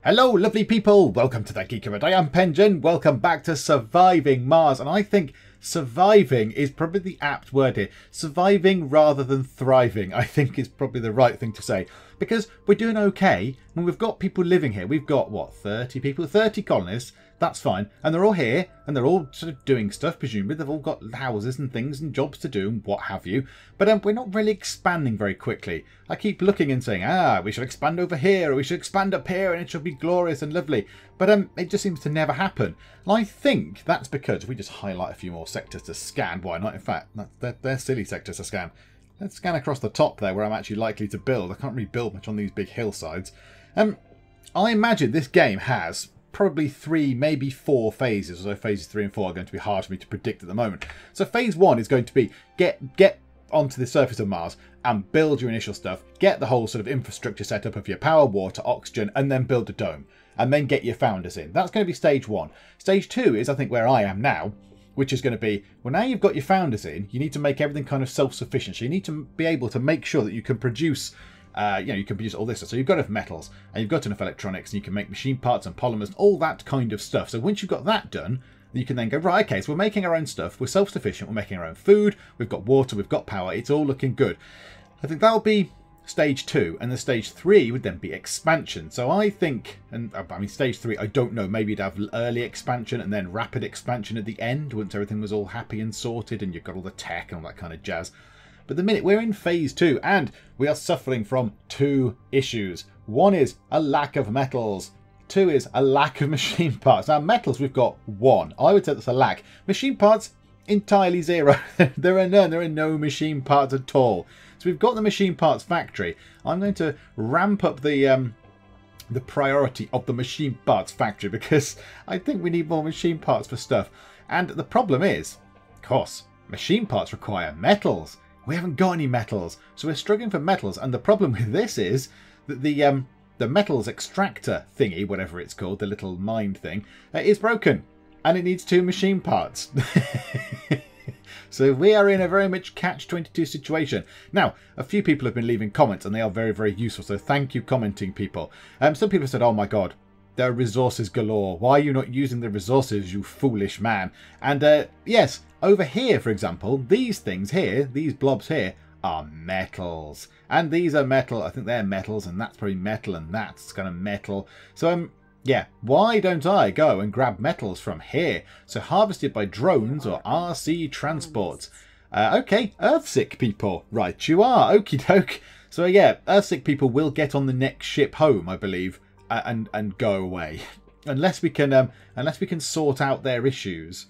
Hello lovely people, welcome to the Geek. I am Pension, welcome back to Surviving Mars, and I think surviving is probably the apt word here. Surviving rather than thriving, I think is probably the right thing to say. Because we're doing okay, and we've got people living here. We've got, what, 30 people? 30 colonists, that's fine. And they're all here, and they're all sort of doing stuff, presumably. They've all got houses and things and jobs to do and what have you. But we're not really expanding very quickly. I keep looking and saying, we should expand over here, or we should expand up here, and it should be glorious and lovely. But it just seems to never happen. And I think that's because if we just highlight a few more sectors to scan, why not? In fact, they're silly sectors to scan. Let's scan across the top there where I'm actually likely to build. I can't really build much on these big hillsides. I imagine this game has probably 3, maybe 4 phases, although phases 3 and 4 are going to be hard for me to predict at the moment. So phase 1 is going to be get onto the surface of Mars and build your initial stuff, get the whole sort of infrastructure set up of your power, water, oxygen, and then build a dome. And then get your founders in. That's going to be stage 1. Stage 2 is, I think, where I am now, which is going to be, well, now you've got your founders in, you need to make everything kind of self-sufficient. So you need to be able to make sure that you can produce, you can produce all this. So you've got enough metals, and you've got enough electronics, and you can make machine parts and polymers, all that kind of stuff. So once you've got that done, you can then go, right, okay, so we're making our own stuff, we're self-sufficient, we're making our own food, we've got water, we've got power, it's all looking good. I think that'll be stage 2, and the stage 3 would then be expansion. So I think, and I mean stage 3, I don't know, maybe you'd have early expansion and then rapid expansion at the end once everything was all happy and sorted and you've got all the tech and all that kind of jazz. But the minute we're in phase 2 and we are suffering from 2 issues. 1 is a lack of metals. 2 is a lack of machine parts. Now metals we've got 1. I would say that's a lack. Machine parts entirely 0. There are none. There are no machine parts at all. So we've got the machine parts factory. I'm going to ramp up the priority of the machine parts factory because I think we need more machine parts for stuff. And the problem is, of course, machine parts require metals. We haven't got any metals, so we're struggling for metals. And the problem with this is that the metals extractor thingy, whatever it's called, the little mine thing, is broken. And it needs 2 machine parts. So we are in a very much catch-22 situation. Now, a few people have been leaving comments and they are very, very useful. So thank you, commenting people. Some people said, oh my God, there are resources galore. Why are you not using the resources, you foolish man? And yes, over here, for example, these things here, these blobs here, are metals. And these are metal. I think they're metals, and that's probably metal, and that's kind of metal. So, yeah, why don't I go and grab metals from here? So harvested by drones or RC transports. Okay, Earthsick people. Right, you are. Okie doke. So yeah, Earthsick people will get on the next ship home, I believe, and go away. Unless we can sort out their issues.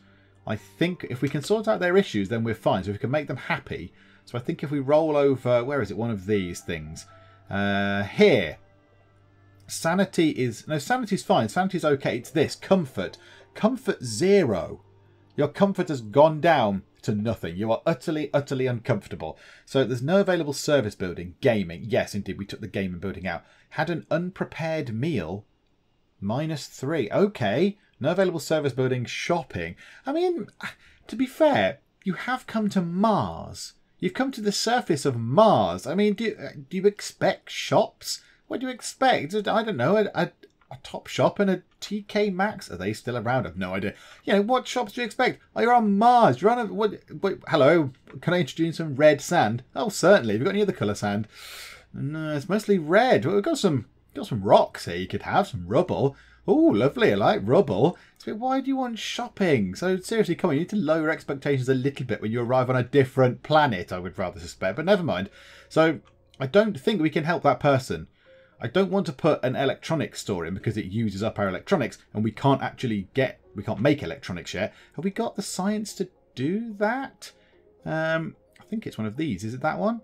I think if we can sort out their issues, then we're fine. So if we can make them happy. So I think if we roll over, where is it? One of these things. Here. Sanity is... No, sanity's fine. Sanity's okay. It's this. Comfort. Comfort 0. Your comfort has gone down to nothing. You are utterly, utterly uncomfortable. So there's no available service building. Gaming. Yes, indeed. We took the gaming building out. Had an unprepared meal. -3. Okay. No available service building. Shopping. I mean, to be fair, you have come to Mars. You've come to the surface of Mars. I mean, do you expect shops? What do you expect? I don't know, a Top Shop and a TK Maxx? Are they still around? I've no idea. You know, what shops do you expect? Oh, you're on Mars. You're on a... What, hello, can I introduce some red sand? Oh, certainly. Have you got any other colour sand? No, it's mostly red. Well, we've got some rocks here you could have, some rubble. Oh, lovely. I like rubble. So why do you want shopping? So seriously, come on, you need to lower expectations a little bit when you arrive on a different planet, I would rather suspect. But never mind. So I don't think we can help that person. I don't want to put an electronics store in because it uses up our electronics and we can't make electronics yet. Have we got the science to do that? I think it's one of these. Is it that one?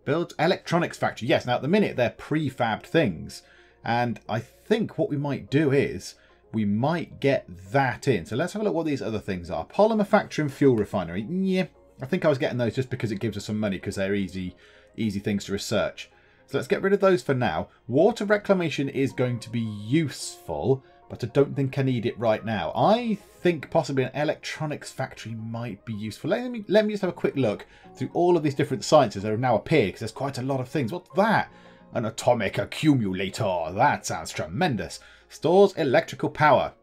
Build electronics factory. Yes, now at the minute they're prefabbed things. And I think what we might do is we might get that in. So let's have a look what these other things are. Polymer factory and fuel refinery. Yeah, I think I was getting those just because it gives us some money because they're easy things to research. So let's get rid of those for now. Water reclamation is going to be useful, but I don't think I need it right now. I think possibly an electronics factory might be useful. Let me just have a quick look through all of these different sciences that have now appeared, because there's quite a lot of things. What's that? An atomic accumulator. That sounds tremendous. Stores electrical power.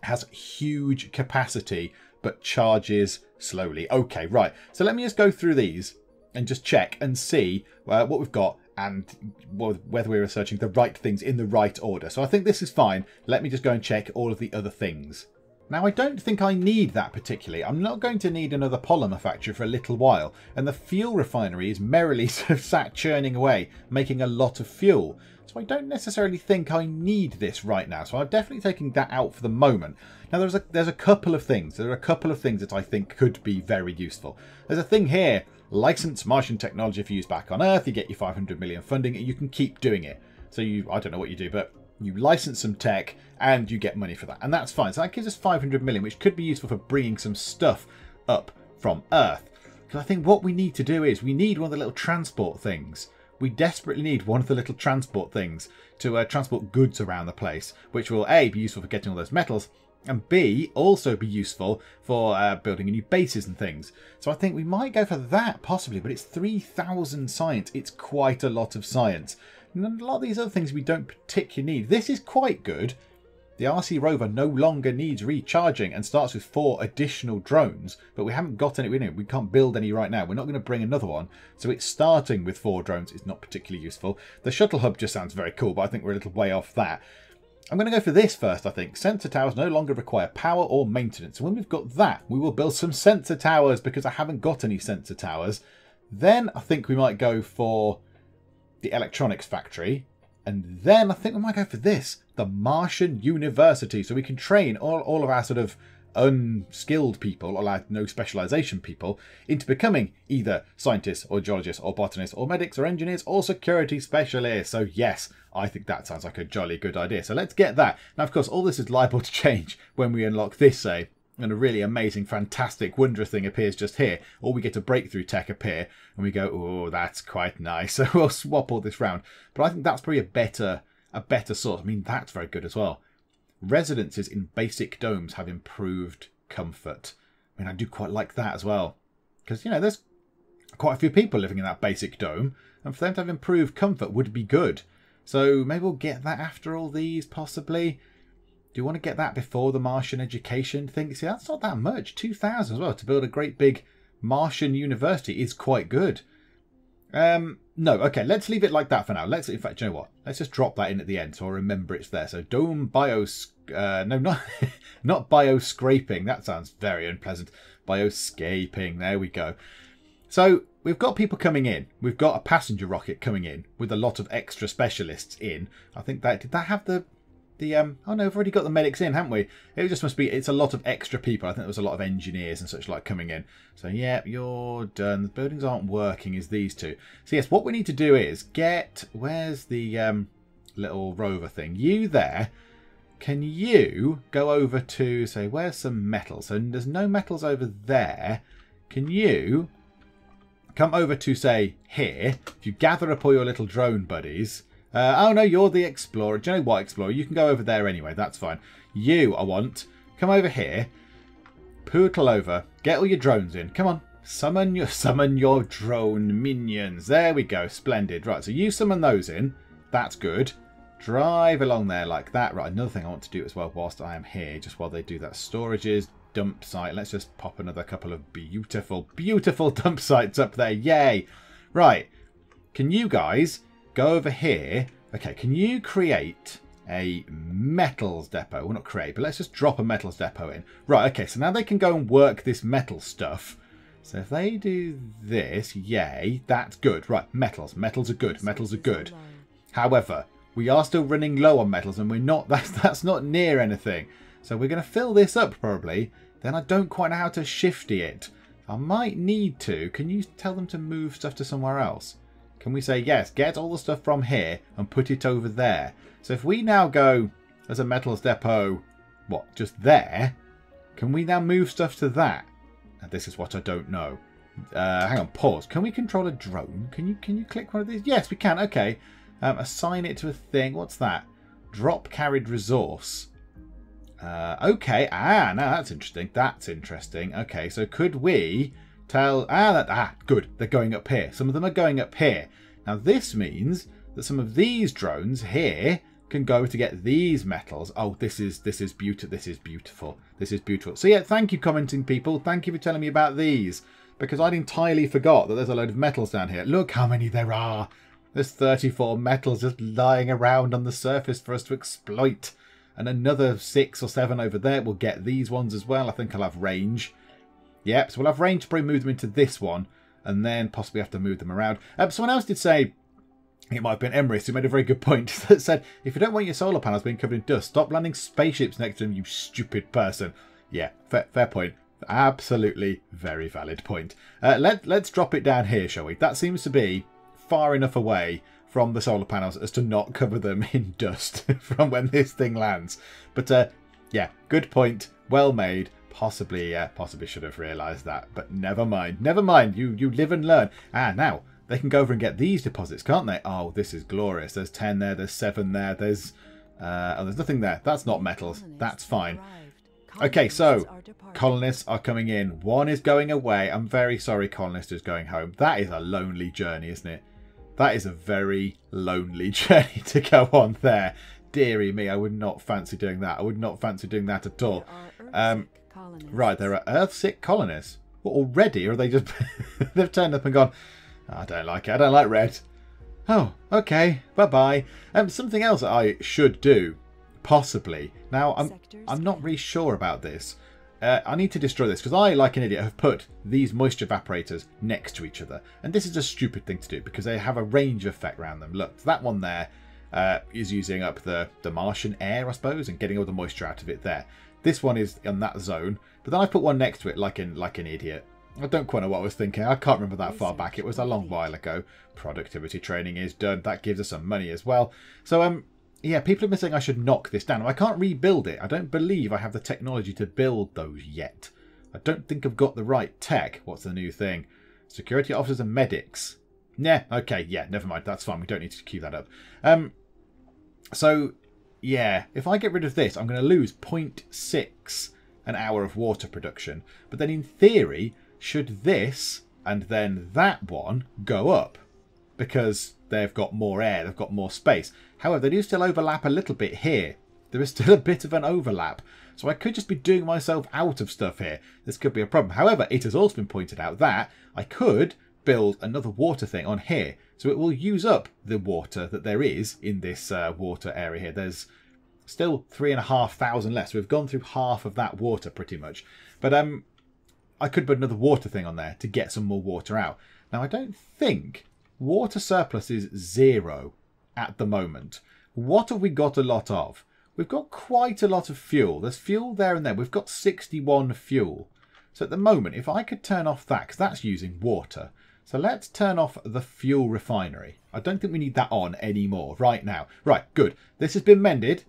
Has huge capacity, but charges slowly. Okay, right. So let me just go through these and just check and see what we've got and whether we're researching the right things in the right order. So I think this is fine. Let me just go and check all of the other things. Now, I don't think I need that particularly. I'm not going to need another polymer factory for a little while. And the fuel refinery is merrily sat churning away, making a lot of fuel. So I don't necessarily think I need this right now. So I'm definitely taking that out for the moment. Now, there's a couple of things. There are a couple of things that I think could be very useful. There's a thing here. License Martian technology for use back on Earth. You get your 500 million funding and you can keep doing it. So I don't know what you do, but you license some tech and you get money for that. And that's fine. So that gives us 500 million, which could be useful for bringing some stuff up from Earth. Because I think what we need to do is we need one of the little transport things. We desperately need one of the little transport things to transport goods around the place, which will A, be useful for getting all those metals, and B, also be useful for building new bases and things. So I think we might go for that, possibly, but it's 3,000 science. It's quite a lot of science. And a lot of these other things we don't particularly need. This is quite good. The RC rover no longer needs recharging and starts with 4 additional drones, but we haven't got any. We can't build any right now. We're not going to bring another one. So it's starting with 4 drones. It's not particularly useful. The shuttle hub just sounds very cool, but I think we're a little way off that. I'm going to go for this first, I think. Sensor towers no longer require power or maintenance. So when we've got that, we will build some sensor towers because I haven't got any sensor towers. Then I think we might go for the electronics factory. And then I think we might go for this, the Martian University. So we can train all of our sort of unskilled people, or our no specialization people, into becoming either scientists or geologists or botanists or medics or engineers or security specialists. So yes, I think that sounds like a jolly good idea. So let's get that. Now, of course, all this is liable to change when we unlock this, say, and a really amazing, fantastic, wondrous thing appears just here. Or we get a breakthrough tech appear and we go, oh, that's quite nice. So we'll swap all this round. But I think that's probably a better source. I mean, that's very good as well. Residences in basic domes have improved comfort. I mean, I do quite like that as well. Because, you know, there's quite a few people living in that basic dome. And for them to have improved comfort would be good. So maybe we'll get that after all these, possibly. Do you want to get that before the Martian education thing? See, that's not that much. 2,000 as well. To build a great big Martian university is quite good. No, okay, let's leave it like that for now. In fact, you know what? Let's just drop that in at the end so I remember it's there. So dome no, not bioscraping. That sounds very unpleasant. Bioscaping. There we go. So we've got people coming in. We've got a passenger rocket coming in with a lot of extra specialists in. I think that did that have the oh no, we've already got the medics in, haven't we? It just must be, it's a lot of extra people. I think there was a lot of engineers and such like coming in. So yeah, you're done. The buildings aren't working, is these two. So yes, what we need to do is get, where's the little rover thing? You there. Can you go over to, say, where's some metals? So there's no metals over there. Can you come over to, say, here? If you gather up all your little drone buddies. Oh no, you're the explorer. Do you know what, explorer? You can go over there anyway. That's fine. You, I want. Come over here. Poodle over. Get all your drones in. Come on. Summon your drone minions. There we go. Splendid. Right, so you summon those in. That's good. Drive along there like that. Right, another thing I want to do as well whilst I am here, just while they do that. Storages, dump site. Let's just pop another couple of beautiful, beautiful dump sites up there. Yay. Right. Can you guys go over here? Okay, can you create a metals depot? Well, not create, but let's just drop a metals depot in. Right, okay, so now they can go and work this metal stuff. So if they do this, yay, that's good. Right, metals. Metals are good. Metals are good. However, we are still running low on metals and we're not, that's not near anything. So we're going to fill this up probably. Then I don't quite know how to shifty it. I might need to. Can you tell them to move stuff to somewhere else? Can we say, yes, get all the stuff from here and put it over there? So if we now go as a metals depot, what, just there? Can we now move stuff to that? And this is what I don't know. Hang on, pause. Can we control a drone? Can you click one of these? Yes, we can. Okay. Assign it to a thing. What's that? Drop carried resource. Okay. Ah, now that's interesting. That's interesting. Okay, so could we tell... good. They're going up here. Some of them are going up here. Now this means that some of these drones here can go to get these metals. Oh, this is beautiful. This is beautiful. This is beautiful. So yeah, thank you, commenting people. Thank you for telling me about these, because I'd entirely forgot that there's a load of metals down here. Look how many there are. There's 34 metals just lying around on the surface for us to exploit. And another 6 or 7 over there. We'll get these ones as well. I think I'll have range. Yep, so we'll have range to probably move them into this one. And then possibly have to move them around. Someone else did say, it might have been Emrys, who made a very good point, that said, if you don't want your solar panels being covered in dust, stop landing spaceships next to them, you stupid person. Yeah, fair point. Absolutely very valid point. Let's drop it down here, shall we? That seems to be far enough away from the solar panels as to not cover them in dust from when this thing lands. But yeah, good point. Well made. Possibly should have realised that. But never mind. Never mind. You live and learn. Now, they can go over and get these deposits, can't they? Oh, this is glorious. There's 10 there. There's 7 there. There's nothing there. That's not metals. That's fine. Okay, so colonists are coming in. One is going away. I'm very sorry, colonist is going home. That is a lonely journey, isn't it? That is a very lonely journey to go on there. Dearie me, I would not fancy doing that. I would not fancy doing that at all. Right, there are Earth-sick colonists. Well, already? Or are they just... they've turned up and gone, I don't like it. I don't like red. Oh, okay. Bye-bye. Something else that I should do, possibly. Now, I'm not really sure about this. I need to destroy this because I, like an idiot, have put these moisture evaporators next to each other. And this is a stupid thing to do because they have a range effect around them. Look, that one there is using up the Martian air, I suppose, and getting all the moisture out of it there. This one is in that zone, but then I put one next to it like an idiot. I don't quite know what I was thinking. I can't remember that far back. It was a long while ago. Productivity training is done. That gives us some money as well. So, yeah, people have been saying I should knock this down. I can't rebuild it. I don't believe I have the technology to build those yet. I don't think I've got the right tech. What's the new thing? Security officers and medics. Nah, okay, yeah, never mind. That's fine. We don't need to queue that up. So, yeah, if I get rid of this, I'm going to lose 0.6 an hour of water production. But then in theory, should this and then that one go up? Because they've got more air, they've got more space. However, they do still overlap a little bit here. There is still a bit of an overlap. So I could just be doing myself out of stuff here. This could be a problem. However, it has also been pointed out that I could build another water thing on here. So it will use up the water that there is in this water area here. There's still 3,500 left. So we've gone through half of that water pretty much. But I could put another water thing on there to get some more water out. Now, I don't think water surplus is 0 at the moment. What have we got a lot of? We've got quite a lot of fuel. There's fuel there and there. We've got 61 fuel. So at the moment, if I could turn off that, because that's using water. So let's turn off the fuel refinery. I don't think we need that on anymore right now. Right, good. This has been mended.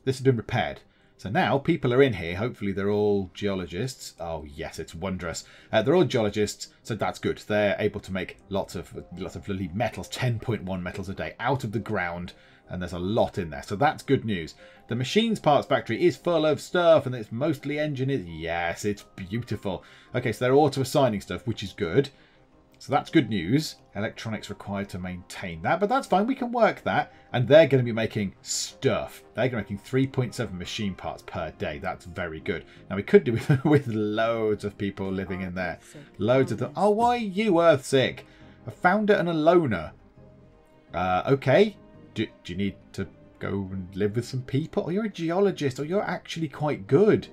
This has been repaired. So now people are in here. Hopefully they're all geologists. Oh yes, it's wondrous. They're all geologists, so that's good. They're able to make lots of bloody metals, 10.1 metals a day out of the ground, and there's a lot in there. So that's good news. The machines parts factory is full of stuff, and it's mostly engineered. Yes, it's beautiful. Okay, so they're auto assigning stuff, which is good. So that's good news. Electronics required to maintain that, but that's fine. We can work that. And they're going to be making stuff. They're going to be making 3.7 machine parts per day. That's very good. Now, we could do with loads of people living in there. Loads of them. Oh, why are you Earthsick? A founder and a loner. Okay. Do you need to go and live with some people? Or you're a geologist. Or you're actually quite good.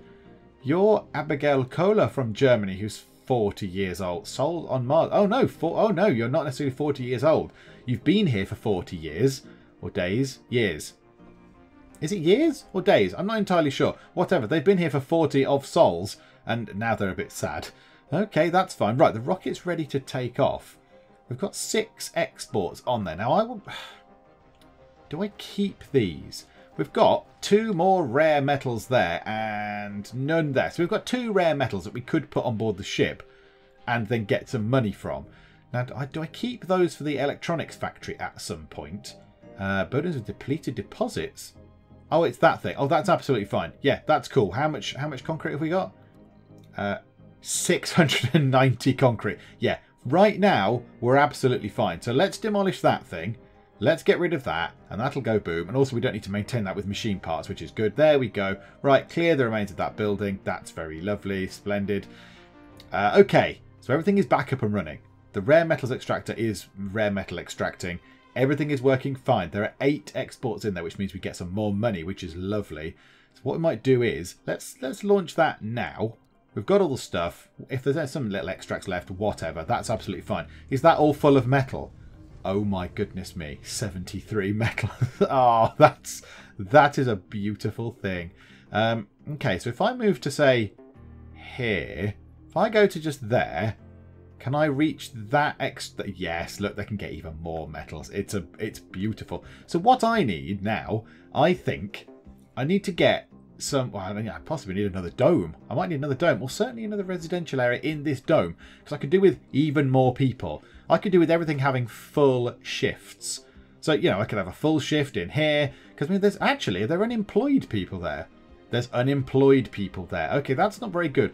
You're Abigail Kohler from Germany, who's 40 years old. Soul on Mars. Oh no, oh no, you're not necessarily 40 years old. You've been here for 40 years. Or days. Years. Is it years or days? I'm not entirely sure. Whatever. They've been here for 40 of sols. And now they're a bit sad. Okay, that's fine. Right, the rocket's ready to take off. We've got 6 exports on there. Now, I will... Do I keep these? We've got 2 more rare metals there and none there. So we've got 2 rare metals that we could put on board the ship and then get some money from. Now, do I keep those for the electronics factory at some point? Burdens of depleted deposits. Oh, it's that thing. Oh, that's absolutely fine. Yeah, that's cool. How much concrete have we got? 690 concrete. Yeah, right now we're absolutely fine. So let's demolish that thing. Let's get rid of that, and that'll go boom. And also we don't need to maintain that with machine parts, which is good. There we go. Right, clear the remains of that building. That's very lovely. Splendid. Okay, so everything is back up and running. The rare metals extractor is rare metal extracting. Everything is working fine. There are 8 exports in there, which means we get some more money, which is lovely. So what we might do is, let's launch that now. We've got all the stuff. If there's some little extracts left, whatever, that's absolutely fine. Is that all full of metal? Oh my goodness me, 73 metal. Oh, that is a beautiful thing. Okay, so if I move to, say, here, if I go to just there, can I reach that extra? Yes, look, they can get even more metals. It's beautiful. So what I need now, I think, I need to get some, well, I possibly need another dome. I might need another dome, or certainly another residential area in this dome, because I could do with even more people. I could do with everything having full shifts. So, you know, I could have a full shift in here, because I mean, there are unemployed people there. There's unemployed people there. Okay, that's not very good.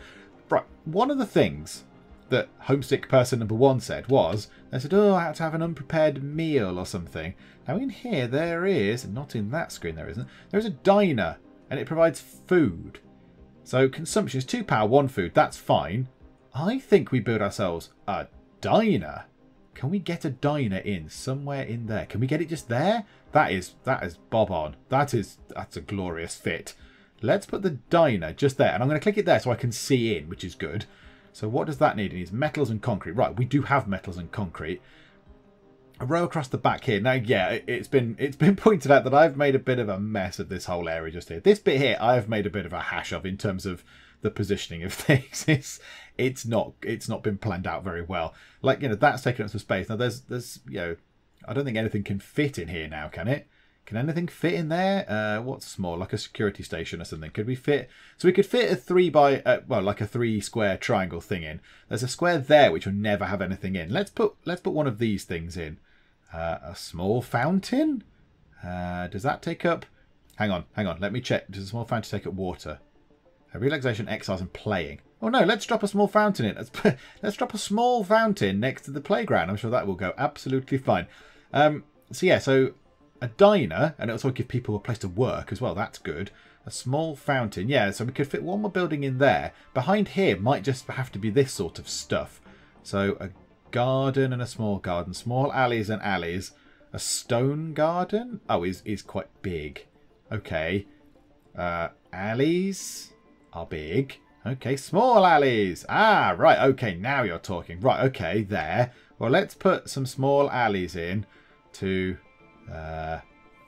Right, one of the things that homesick person number 1 said was, they said, oh, I had to have an unprepared meal or something. Now in here there is, not in that screen there isn't, there's a diner and it provides food. So consumption is 2 power, 1 food, that's fine. I think we build ourselves a diner. Can we get a diner in somewhere in there? Can we get it just there? That is bob on. That's a glorious fit. Let's put the diner just there, and I'm going to click it there so I can see in, which is good. So what does that need? It needs metals and concrete. Right, we do have metals and concrete. A row across the back here. Now, yeah, it's been pointed out that I've made a bit of a mess of this whole area just here. This bit here, I've made a bit of a hash of in terms of the positioning of things. It's not been planned out very well. Like, you know, that's taking up some space. Now, there's you know, I don't think anything can fit in here now, can it? Can anything fit in there? What's small? Like a security station or something? Could we fit? So we could fit a 3 by, well, like a 3 square triangle thing in. There's a square there which will never have anything in. Let's put one of these things in. A small fountain? Does that take up? Hang on. Let me check. Does a small fountain take up water? Relaxation, exercise, and playing. Oh no, let's drop a small fountain in. Let's drop a small fountain next to the playground. I'm sure that will go absolutely fine. So yeah, so a diner, and it'll also give people a place to work as well. That's good. A small fountain. Yeah, so we could fit one more building in there. Behind here might just have to be this sort of stuff. So a garden and a small garden. Small alleys and alleys. A stone garden? Oh, is quite big. Okay. Alleys are big. Okay, small alleys. Ah, right. Okay, now you're talking. Right, okay, there. Well, let's put some small alleys in to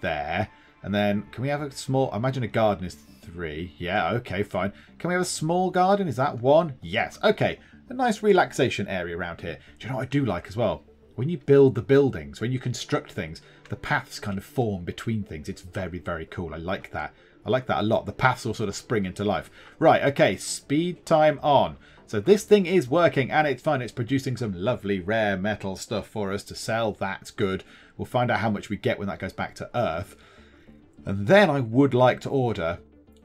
there. And then, can we have a small... I imagine a garden is 3. Yeah, okay, fine. Can we have a small garden? Is that 1? Yes. Okay, a nice relaxation area around here. Do you know what I do like as well? When you build the buildings, when you construct things, the paths kind of form between things. It's very, very cool. I like that. I like that a lot. The paths will sort of spring into life. Right, okay, speed time on. So this thing is working and it's fun. It's producing some lovely rare metal stuff for us to sell. That's good. We'll find out how much we get when that goes back to Earth. And then I would like to order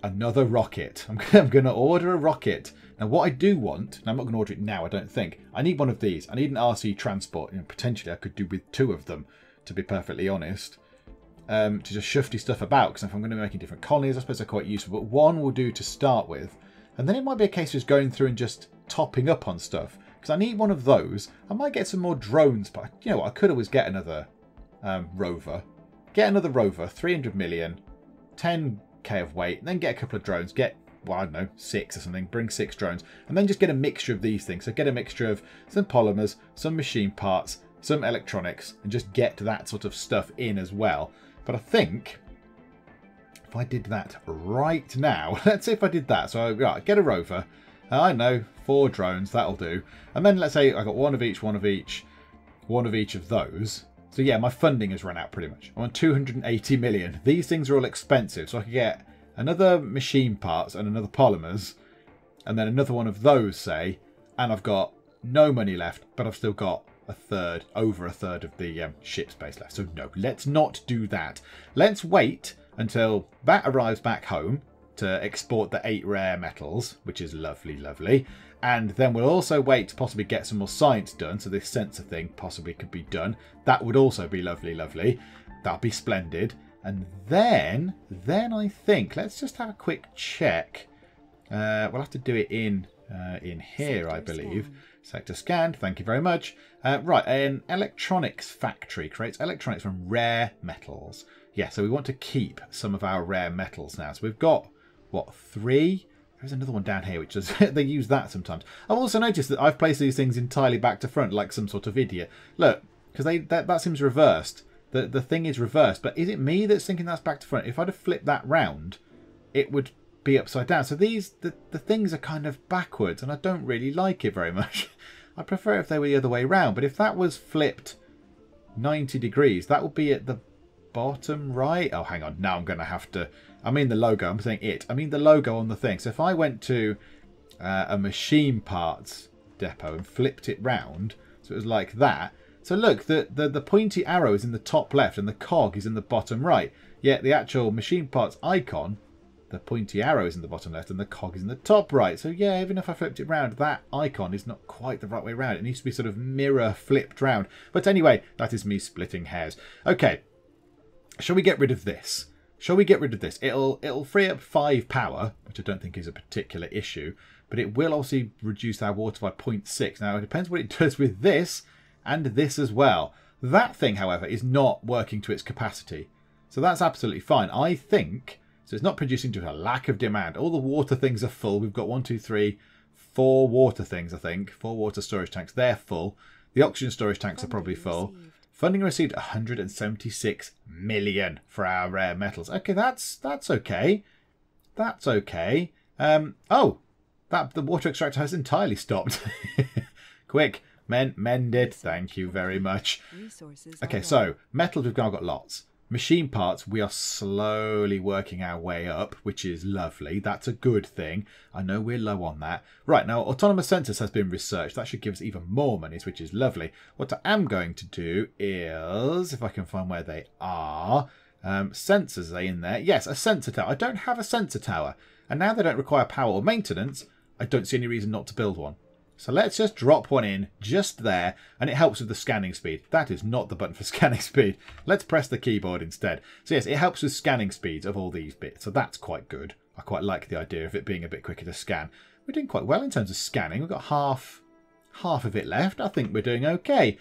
another rocket. I'm going to order a rocket. Now what I do want, and I'm not going to order it now, I don't think. I need one of these. I need an RC transport. You know, potentially I could do with 2 of them, to be perfectly honest. To just shifty stuff about, because if I'm going to be making different colonies, I suppose they're quite useful. But 1 will do to start with. And then it might be a case of just going through and just topping up on stuff. Because I need one of those. I might get some more drones, but you know what? I could always get another rover. Get another rover, 300 million, 10k of weight, and then get a couple of drones. Get, well, I don't know, 6 or something. Bring 6 drones. And then just get a mixture of these things. So get a mixture of some polymers, some machine parts, some electronics, and just get that sort of stuff in as well. But I think if I did that right now, let's say if I did that. So right, get a rover. I know, 4 drones, that'll do. And then let's say I got one of each of those. So yeah, my funding has run out pretty much. I'm on 280 million. These things are all expensive. So I could get another machine parts and another polymers. And then another one of those, say. And I've got no money left, but I've still got over a third of the ship space left. So no, let's not do that. Let's wait until that arrives back home to export the 8 rare metals, which is lovely, lovely. And then we'll also wait to possibly get some more science done. So this sensor thing possibly could be done. That would also be lovely, lovely. That'll be splendid. And then I think, let's just have a quick check. We'll have to do it in here, I believe. Sector scanned, thank you very much. Right, an electronics factory creates electronics from rare metals. Yeah, so we want to keep some of our rare metals now. So we've got, what, 3? There's another one down here, which is they use that sometimes. I've also noticed that I've placed these things entirely back to front, like some sort of idiot. Look, because that seems reversed. The thing is reversed, but is it me that's thinking that's back to front? If I'd have flipped that round, it would be upside down. So the things are kind of backwards, and I don't really like it very much. I prefer if they were the other way round, but if that was flipped 90 degrees, that would be at the bottom right. Oh, hang on. Now I'm going to have to... I mean the logo. I'm saying it. I mean the logo on the thing. So if I went to a machine parts depot and flipped it round, so it was like that. So look, the pointy arrow is in the top left and the cog is in the bottom right. Yet the actual machine parts icon, the pointy arrow is in the bottom left and the cog is in the top right. So yeah, even if I flipped it round, that icon is not quite the right way round. It needs to be sort of mirror flipped round. But anyway, that is me splitting hairs. Okay, shall we get rid of this? Shall we get rid of this? It'll free up 5 power, which I don't think is a particular issue, but it will obviously reduce our water by 0.6. Now, it depends what it does with this and this as well. That thing, however, is not working to its capacity. So that's absolutely fine. I think, so it's not producing due to a lack of demand. All the water things are full. We've got 1, 2, 3, 4 water things, I think. 4 water storage tanks. They're full. The oxygen storage tanks are probably full. Funding received 176 million for our rare metals. Okay, that's okay. That's okay. Oh, the water extractor has entirely stopped. Quick, mend it. Thank you very much. Okay, so metals we've now got lots. Machine parts, we are slowly working our way up, which is lovely. That's a good thing. I know we're low on that. Right, now autonomous sensors has been researched. That should give us even more monies, which is lovely. What I am going to do is, if I can find where they are, sensors, are they in there? Yes, a sensor tower. I don't have a sensor tower. And now they don't require power or maintenance, I don't see any reason not to build one. So let's just drop one in just there, and it helps with the scanning speed. That is not the button for scanning speed. Let's press the keyboard instead. So yes, it helps with scanning speeds of all these bits, so that's quite good. I quite like the idea of it being a bit quicker to scan. We're doing quite well in terms of scanning. We've got half of it left. I think we're doing okay.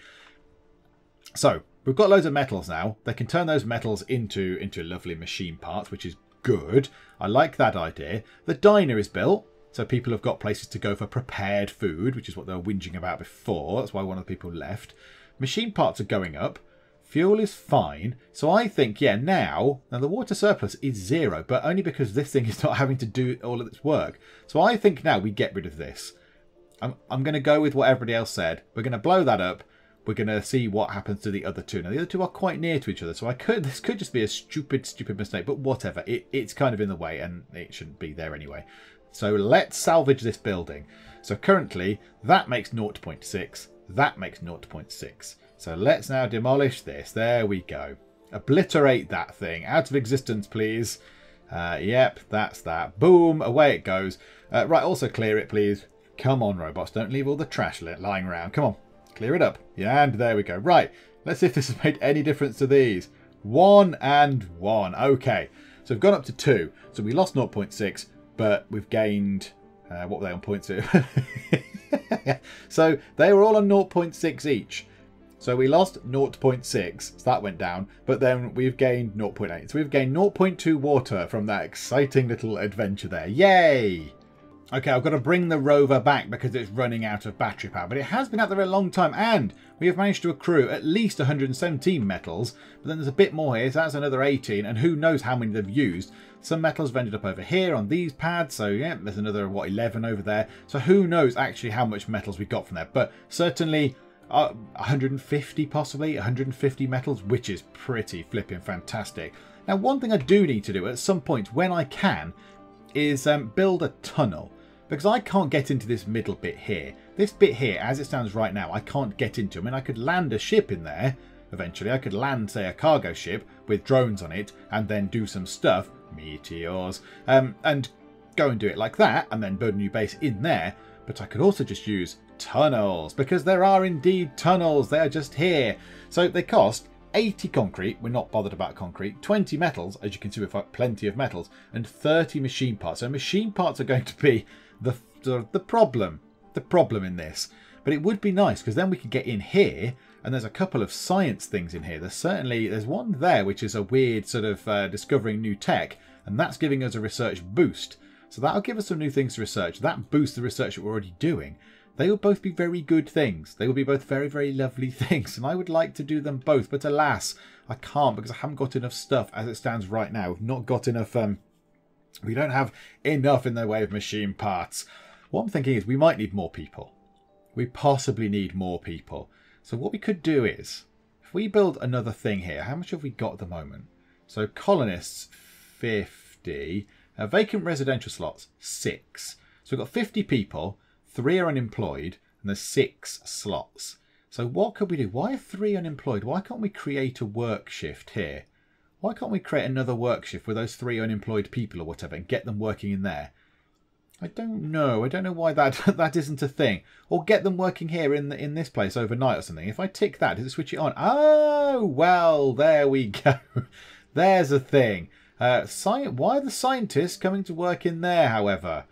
So we've got loads of metals now. They can turn those metals into lovely machine parts, which is good. I like that idea. The diner is built. So people have got places to go for prepared food, which is what they were whinging about before. That's why one of the people left. Machine parts are going up. Fuel is fine. So I think, yeah, now the water surplus is 0, but only because this thing is not having to do all of its work. So I think now we get rid of this. I'm going to go with what everybody else said. We're going to blow that up. We're going to see what happens to the other two. Now, the other two are quite near to each other, so this could just be a stupid mistake, but whatever. It's kind of in the way, and it shouldn't be there anyway. So let's salvage this building. So currently, that makes 0.6. That makes 0.6. So let's now demolish this. There we go. Obliterate that thing. Out of existence, please. Yep, that's that. Boom, away it goes. Right, also clear it, please. Come on, robots. Don't leave all the trash lying around. Come on, clear it up. Yeah, and there we go. Right, let's see if this has made any difference to these. 1 and 1. Okay, so we've gone up to 2. So we lost 0.6. But we've gained, what were they on 0.2? So they were all on 0.6 each. So we lost 0.6, so that went down. But then we've gained 0.8. So we've gained 0.2 water from that exciting little adventure there. Yay! Okay, I've got to bring the rover back because it's running out of battery power. But it has been out there a long time, and we have managed to accrue at least 117 metals. But then there's a bit more here, so that's another 18. And who knows how many they've used. Some metals have ended up over here on these pads. So yeah, there's another, what, 11 over there. So who knows actually how much metals we got from there. But certainly 150 possibly, 150 metals, which is pretty flipping fantastic. Now, one thing I do need to do at some point when I can is build a tunnel. Because I can't get into this middle bit here. This bit here, as it stands right now, I can't get into. I mean, I could land a ship in there. Eventually, I could land, say, a cargo ship with drones on it and then do some stuff, meteors, and go and do it like that and then build a new base in there. But I could also just use tunnels because there are indeed tunnels. They are just here. So they cost 80 concrete, we're not bothered about concrete, 20 metals, as you can see we've got plenty of metals, and 30 machine parts. So machine parts are going to be the problem in this. But it would be nice because then we could get in here, and there's a couple of science things in here. There's one there which is a weird sort of discovering new tech, and that's giving us a research boost. So that'll give us some new things to research. That boosts the research that we're already doing. They will both be very good things. They will be both very, very lovely things. And I would like to do them both. But alas, I can't because I haven't got enough stuff as it stands right now. We've not got enough... we don't have enough in the way of machine parts. What I'm thinking is we might need more people. We possibly need more people. So what we could do is, if we build another thing here, how much have we got at the moment? So colonists, 50. Vacant residential slots, 6. So we've got 50 people, 3 are unemployed, and there's 6 slots. So what could we do? Why are 3 unemployed? Why can't we create a work shift here? Why can't we create another work shift with those 3 unemployed people or whatever and get them working in there? I don't know. I don't know why that isn't a thing. Or get them working here in this place overnight or something. If I tick that, does it switch it on? Oh, well, there we go. There's a thing. Why are the scientists coming to work in there, however?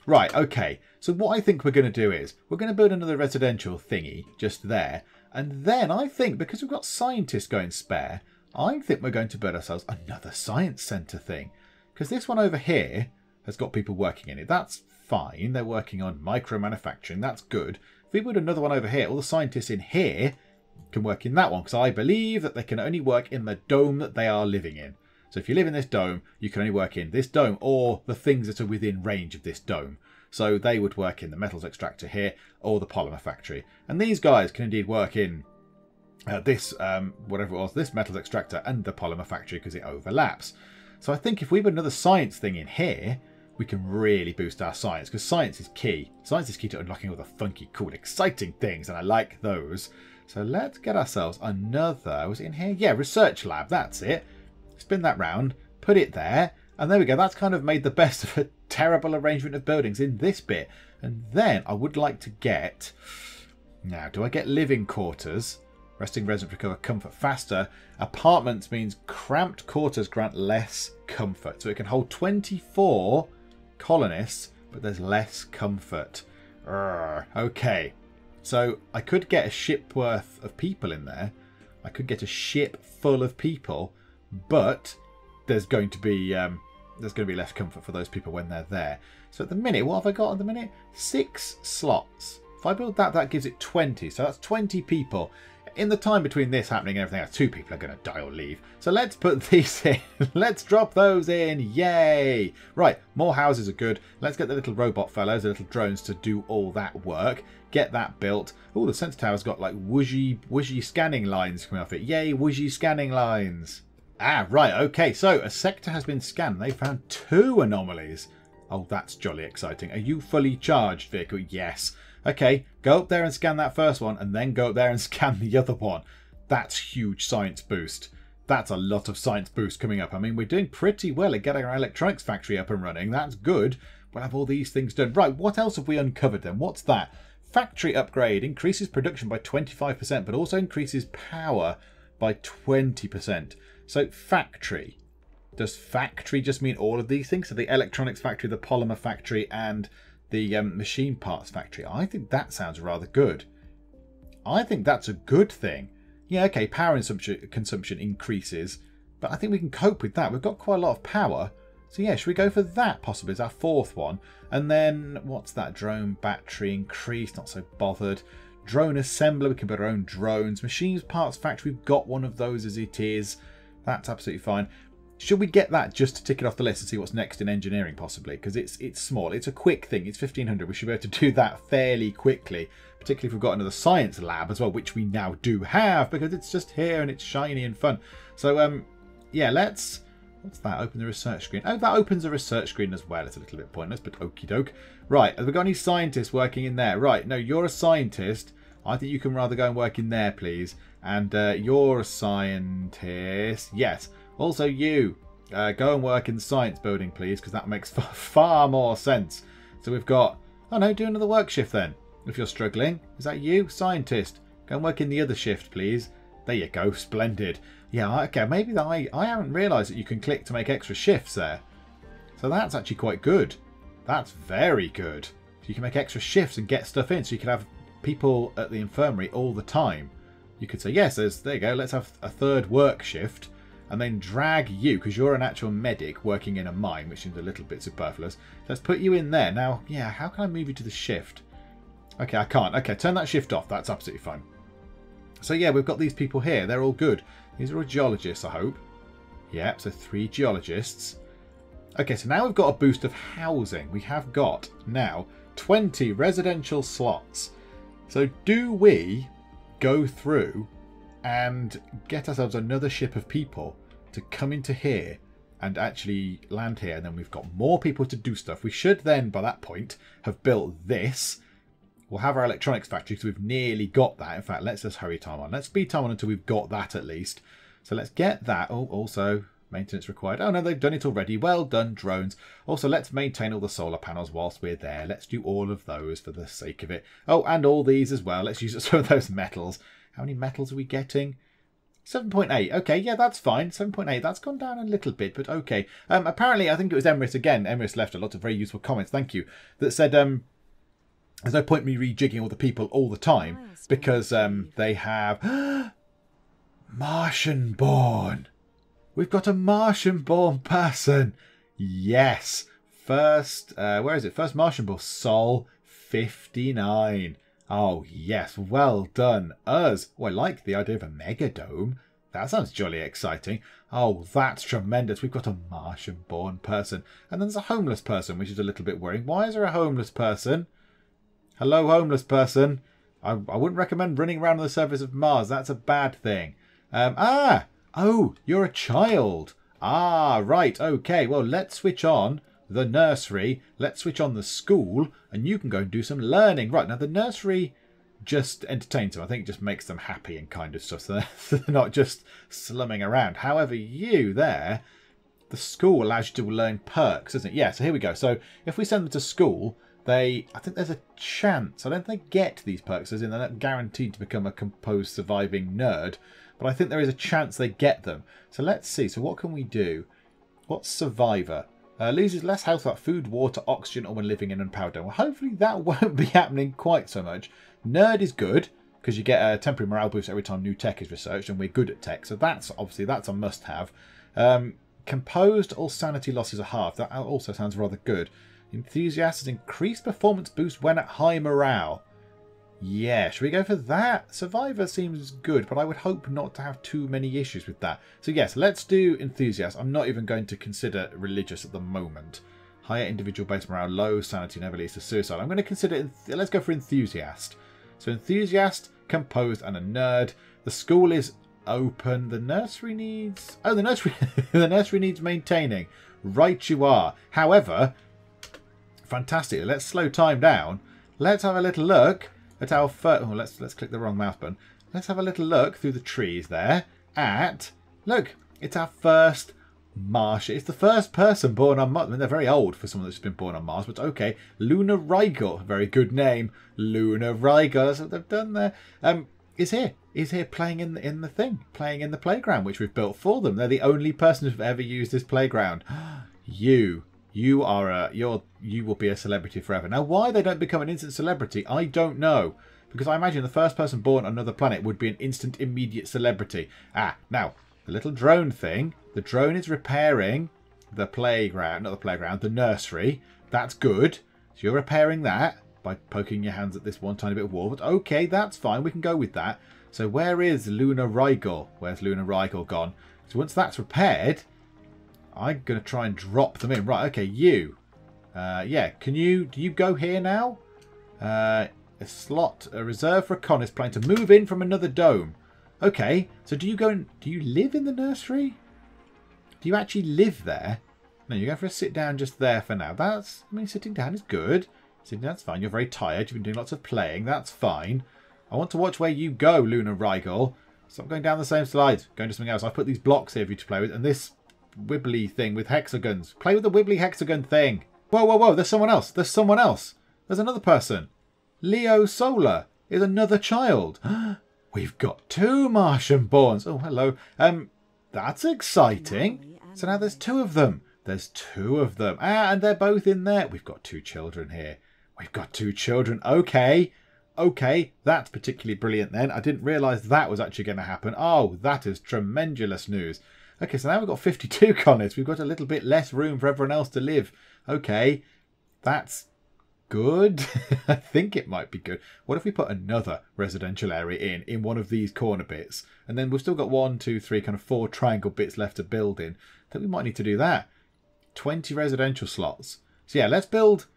Right, okay. So what I think we're going to do is we're going to build another residential thingy just there. And then I think, because we've got scientists going spare, I think we're going to build ourselves another science centre thing. Because this one over here has got people working in it. That's fine. They're working on micro manufacturing. That's good. If we build another one over here, all the scientists in here can work in that one. Because I believe that they can only work in the dome that they are living in. So if you live in this dome, you can only work in this dome or the things that are within range of this dome. So they would work in the metals extractor here or the polymer factory. And these guys can indeed work in this, whatever it was, this metals extractor and the polymer factory because it overlaps. So I think if we put another science thing in here, we can really boost our science because science is key. Science is key to unlocking all the funky, cool, exciting things, and I like those. So let's get ourselves another, was it in here? Yeah, research lab, that's it. Spin that round, put it there, and there we go. That's kind of made the best of a terrible arrangement of buildings in this bit. And then I would like to get... Now, do I get living quarters? Resting residents recover comfort faster. Apartments means cramped quarters grant less comfort. So it can hold 24 colonists, but there's less comfort. Okay. So I could get a ship worth of people in there. I could get a ship full of people, but there's going to be less comfort for those people when they're there. So at the minute, what have I got at the minute? 6 slots. If I build that, that gives it 20. So that's 20 people. In the time between this happening and everything else, 2 people are going to die or leave. So let's put these in. Let's drop those in. Yay! Right, more houses are good. Let's get the little robot fellows, the little drones, to do all that work. Get that built. Oh, the sensor tower's got like whooshy scanning lines coming off it. Yay, whooshy scanning lines. Ah, right, okay. So a sector has been scanned. They found 2 anomalies. Oh, that's jolly exciting. Are you fully charged, vehicle? Yes. Okay, go up there and scan that first one, and then go up there and scan the other one. That's huge science boost. That's a lot of science boost coming up. I mean, we're doing pretty well at getting our electronics factory up and running. That's good. We'll have all these things done. Right, what else have we uncovered then? What's that? Factory upgrade increases production by 25%, but also increases power by 20%. So factory. Does factory just mean all of these things? So the electronics factory, the polymer factory, and the machine parts factory. I think that sounds rather good. I think that's a good thing. Yeah, okay, power consumption increases, but I think we can cope with that. We've got quite a lot of power. So yeah, should we go for that possibly as our 4th one? And then, what's that? Drone battery increase, not so bothered. Drone assembler, we can build our own drones. Machines parts factory, we've got one of those as it is. That's absolutely fine. Should we get that just to tick it off the list and see what's next in engineering possibly? Because it's small. It's a quick thing. It's 1500. We should be able to do that fairly quickly. Particularly if we've got another science lab as well, which we now do have because it's just here and it's shiny and fun. So, yeah, let's... What's that? Open the research screen. Oh, that opens a research screen as well. It's a little bit pointless, but okie doke. Right, have we got any scientists working in there? Right, no, you're a scientist. I think you can rather go and work in there, please. And you're a scientist. Yes. Also, you go and work in the science building, please, because that makes far more sense. So we've got... Oh, no, do another work shift then, if you're struggling. Is that you? Scientist. Go and work in the other shift, please. There you go. Splendid. Yeah, okay. Maybe I haven't realised that you can click to make extra shifts there. So that's actually quite good. That's very good. So you can make extra shifts and get stuff in. So you can have people at the infirmary all the time. You could say, yes, there you go. Let's have a third work shift. And then drag you, because you're an actual medic working in a mine, which seems a little bit superfluous. Let's put you in there. Now, yeah, how can I move you to the shift? Okay, I can't. Okay, turn that shift off. That's absolutely fine. So, yeah, we've got these people here. They're all good. These are all geologists, I hope. Yep, so 3 geologists. Okay, so now we've got a boost of housing. We have got, now, 20 residential slots. So do we go through and get ourselves another ship of people to come into here and actually land here, and then we've got more people to do stuff. We should then, by that point, have built this. We'll have our electronics factory, because we've nearly got that. In fact, let's just hurry time on. Let's speed time on until we've got that at least. So let's get that. Oh, also, maintenance required. Oh, no, they've done it already. Well done, drones. Also, let's maintain all the solar panels whilst we're there. Let's do all of those for the sake of it. Oh, and all these as well. Let's use some of those metals. How many metals are we getting? 7.8. Okay, yeah, that's fine. 7.8. That's gone down a little bit, but okay. Apparently, I think it was Emrys again. Emrys left a lot of very useful comments. Thank you. That said, there's no point me rejigging all the people all the time because they have Martianborn. We've got a Martianborn person. Yes. First, where is it? First Martianborn. Sol 59. Oh, yes. Well done, us. Oh, I like the idea of a megadome. That sounds jolly exciting. Oh, that's tremendous. We've got a Martian-born person. And then there's a homeless person, which is a little bit worrying. Why is there a homeless person? Hello, homeless person. I wouldn't recommend running around on the surface of Mars. That's a bad thing. Oh, you're a child. Ah, right. Okay, well, let's switch on the nursery, let's switch on the school, and you can go and do some learning. Right, now the nursery just entertains them. I think it just makes them happy and kind of stuff, so they're not just slumming around. However, you there, the school allows you to learn perks, doesn't it? Yeah, so here we go. So if we send them to school, I think there's a chance. I don't think they get these perks, as in they're not guaranteed to become a composed surviving nerd, but I think there is a chance they get them. So let's see. So what can we do? What's survivor? Loses less health without food, water, oxygen, or when living in unpowered dome. Well, hopefully that won't be happening quite so much. Nerd is good, because you get a temporary morale boost every time new tech is researched, and we're good at tech, so that's obviously that's a must-have. Composed, all sanity losses are halved. That also sounds rather good. Enthusiast has increased performance boost when at high morale. Yeah, should we go for that? Survivor seems good, but I would hope not to have too many issues with that. So yes, let's do Enthusiast. I'm not even going to consider Religious at the moment. Higher individual base morale, low sanity never leads to suicide. I'm going to consider, let's go for Enthusiast. So Enthusiast, Composed, and a Nerd. The school is open. The nursery needs... Oh, the nursery, the nursery needs maintaining. Right you are. However, fantastic. Let's slow time down. Let's have a little look at our first... Oh, let's click the wrong mouse button. Let's have a little look through the trees there at... Look, it's our first Martian. It's the first person born on Mars. I mean, they're very old for someone that's been born on Mars, but okay. Luna Rigel, very good name. Luna Rigel, that's what they've done there. Is here. Is here playing in the thing. Playing in the playground, which we've built for them. They're the only person who've ever used this playground. You will be a celebrity forever. Now, why they don't become an instant celebrity, I don't know. Because I imagine the first person born on another planet would be an instant, immediate celebrity. Now, the little drone thing. The drone is repairing the playground, not the playground, the nursery. That's good. So you're repairing that by poking your hands at this one tiny bit of wall. But okay, that's fine. We can go with that. So where is Luna Rigel? Where's Luna Rigel gone? So once that's repaired... I'm going to try and drop them in. Right, okay, you. Yeah, do you go here now? A slot, a reserve for a colonist planning to move in from another dome. Okay, so do you live in the nursery? Do you actually live there? No, you go for a sit down just there for now. Sitting down is good. Sitting down's fine. You're very tired. You've been doing lots of playing. That's fine. I want to watch where you go, Luna Rigel. Stop going down the same slide. Going to something else. I've put these blocks here for you to play with, and this wibbly thing with hexagons. Play with the wibbly hexagon thing. Whoa, whoa, whoa. There's someone else. There's someone else. There's another person. Leo Solar is another child. We've got 2 Martianborns. Oh, hello. That's exciting. So now there's 2 of them. There's 2 of them. Ah, and they're both in there. We've got 2 children here. We've got 2 children. Okay. Okay, that's particularly brilliant then. I didn't realise that was actually going to happen. Oh, that is tremendous news. Okay, so now we've got 52 colonists. We've got a little bit less room for everyone else to live. Okay, that's good. I think it might be good. What if we put another residential area in one of these corner bits? And then we've still got 1, 2, 3, kind of 4 triangle bits left to build in. I think we might need to do that. 20 residential slots. So yeah, let's put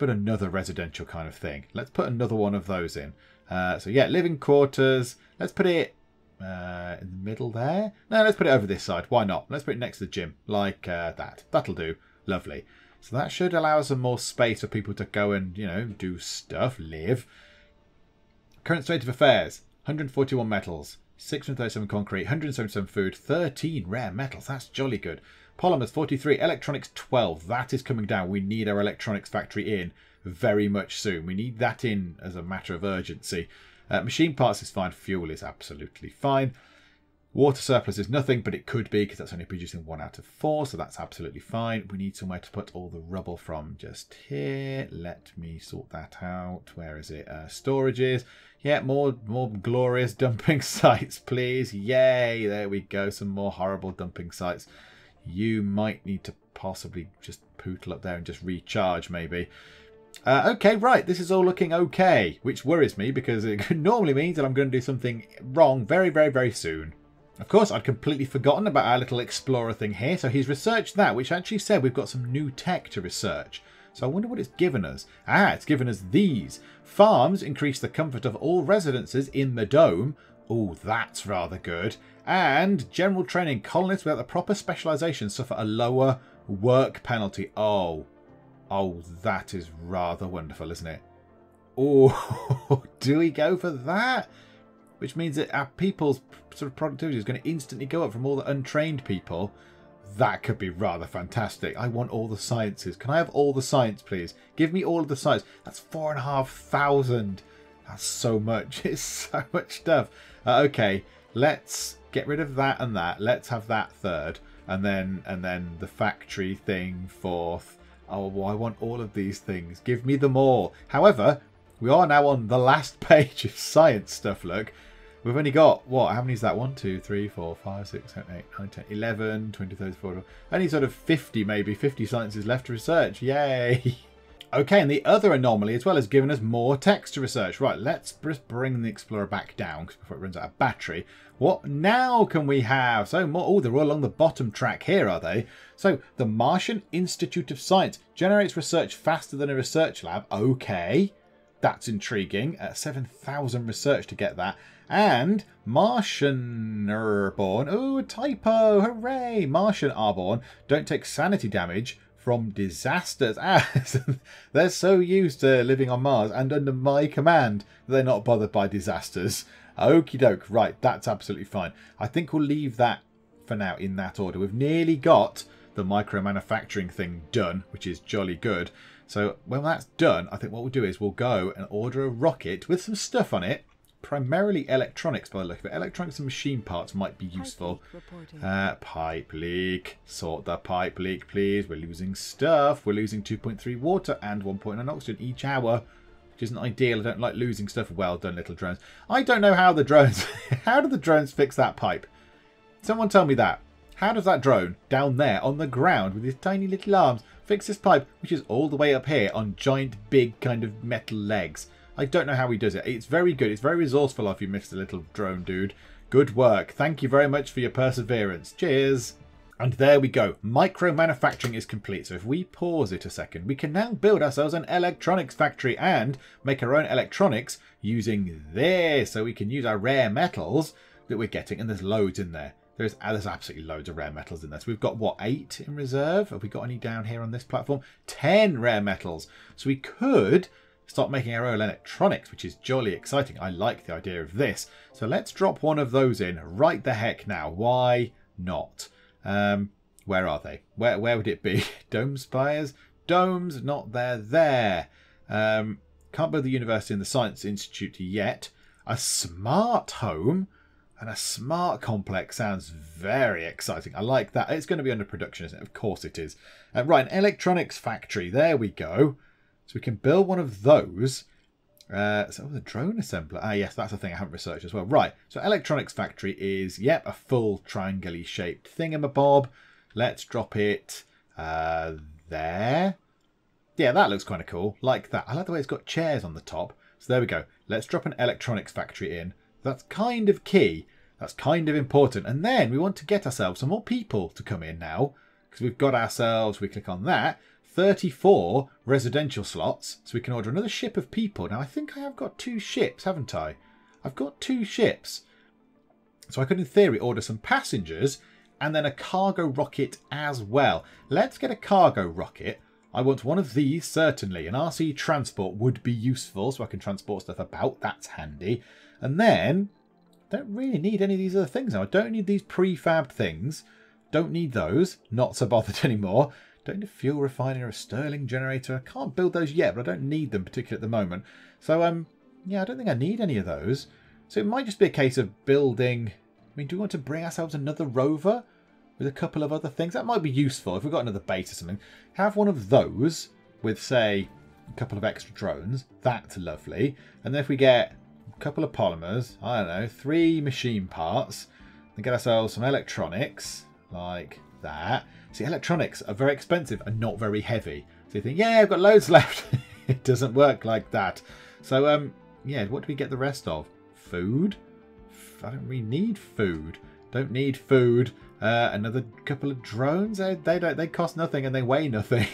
another residential kind of thing. Let's put another one of those in. So yeah, living quarters. Let's put it in the middle there. No, let's put it over this side. Why not? Let's put it next to the gym, like that. That'll do. Lovely. So that should allow us some more space for people to go and, you know, do stuff, live. Current state of affairs. 141 metals, 637 concrete, 177 food, 13 rare metals. That's jolly good. Polymers 43, electronics 12. That is coming down. We need our electronics factory in very much soon. We need that in as a matter of urgency. Machine parts is fine. Fuel is absolutely fine. Water surplus is nothing, but it could be because that's only producing 1 out of 4, so that's absolutely fine. We need somewhere to put all the rubble from just here. Let me sort that out. Where is it? Storages. Yeah, more glorious dumping sites, please. Yay, there we go. Some more horrible dumping sites. You might need to possibly just pootle up there and just recharge, maybe. Okay, right, this is all looking okay, which worries me because it normally means that I'm going to do something wrong very, very, very soon. Of course, I'd completely forgotten about our little explorer thing here, so he's researched that, which actually said we've got some new tech to research. So I wonder what it's given us. Ah, it's given us these. Farms increase the comfort of all residences in the dome. Oh, that's rather good. And general training colonists without the proper specialisation suffer a lower work penalty. Oh, that is rather wonderful, isn't it? Oh, do we go for that? Which means that our people's sort of productivity is going to instantly go up from all the untrained people. That could be rather fantastic. I want all the sciences. Can I have all the science, please? Give me all of the science. That's 4,500. That's so much. It's so much stuff. Okay, let's get rid of that and that. Let's have that third. And then the factory thing fourth. Oh, well, I want all of these things. Give me them all. However, we are now on the last page of science stuff, look. We've only got, what, how many is that? 1, 2, 3, 4, 5, 6, 7, 8, 9, 10, 11, 20, 30, 40. Only sort of 50, maybe 50 sciences left to research. Yay! Okay, and the other anomaly as well has given us more text to research. Right, let's just bring the Explorer back down before it runs out of battery. What now can we have? So more, oh, they're all along the bottom track here, are they? So the Martian Institute of Science generates research faster than a research lab. Okay, that's intriguing. 7,000 research to get that. And Martianborn. Oh, a typo. Hooray. Martianborn don't take sanity damage from disasters. They're so used to living on Mars and under my command, they're not bothered by disasters. Okie doke. Right, that's absolutely fine. I think we'll leave that for now in that order. We've nearly got the micro manufacturing thing done, which is jolly good. So when that's done, I think what we'll do is we'll go and order a rocket with some stuff on it. Primarily electronics by the look of it. Electronics and machine parts might be useful. Pipe leak. Sort the pipe leak, please. We're losing stuff. We're losing 2.3 water and 1.9 oxygen each hour, which isn't ideal. I don't like losing stuff. Well done, little drones. I don't know how the drones... how do the drones fix that pipe? Someone tell me that. How does that drone down there on the ground with his tiny little arms fix this pipe, which is all the way up here on giant, big kind of metal legs? I don't know how he does it. It's very good. It's very resourceful of you, Mr. Little Drone Dude. Good work. Thank you very much for your perseverance. Cheers. And there we go. Micro manufacturing is complete. So if we pause it a second, we can now build ourselves an electronics factory and make our own electronics using this. So we can use our rare metals that we're getting. And there's loads in there. There's absolutely loads of rare metals in there. So we've got, what, 8 in reserve? Have we got any down here on this platform? 10 rare metals. So we could start making our own electronics, which is jolly exciting. I like the idea of this. So let's drop one of those in right the heck now. Why not? Where are they? Where would it be? Dome spires? Domes, not there. Can't build the university and the science institute yet. A smart home and a smart complex sounds very exciting. I like that. It's going to be under production, isn't it? Of course it is. Right, an electronics factory. There we go. So we can build one of those. So the drone assembler. Ah, yes, that's a thing I haven't researched as well. Right, so electronics factory is, yep, a full triangle-y shaped thingamabob. Let's drop it there. Yeah, that looks kind of cool. Like that. I like the way it's got chairs on the top. So there we go. Let's drop an electronics factory in. That's kind of key. That's kind of important. And then we want to get ourselves some more people to come in now. Because we've got ourselves, we click on that, 34 residential slots. So we can order another ship of people. Now, I think I have got 2 ships, haven't I? I've got 2 ships. So I could, in theory, order some passengers and then a cargo rocket as well. Let's get a cargo rocket. I want one of these, certainly. An RC transport would be useful, so I can transport stuff about. That's handy. And then, don't really need any of these other things now. I don't need these prefabbed things. Don't need those. Not so bothered anymore. Don't need a fuel refiner, a Stirling generator. I can't build those yet, but I don't need them particularly at the moment. So, yeah, I don't think I need any of those. So it might just be a case of building... I mean, do we want to bring ourselves another rover with a couple of other things? That might be useful if we've got another base or something. Have one of those with, say, a couple of extra drones. That's lovely. And then if we get a couple of polymers, I don't know, 3 machine parts, and get ourselves some electronics like that. See, electronics are very expensive and not very heavy. So you think, yeah, I've got loads left. It doesn't work like that. So, yeah, what do we get the rest of? Food? I don't really need food. Don't need food. Another couple of drones. They cost nothing and they weigh nothing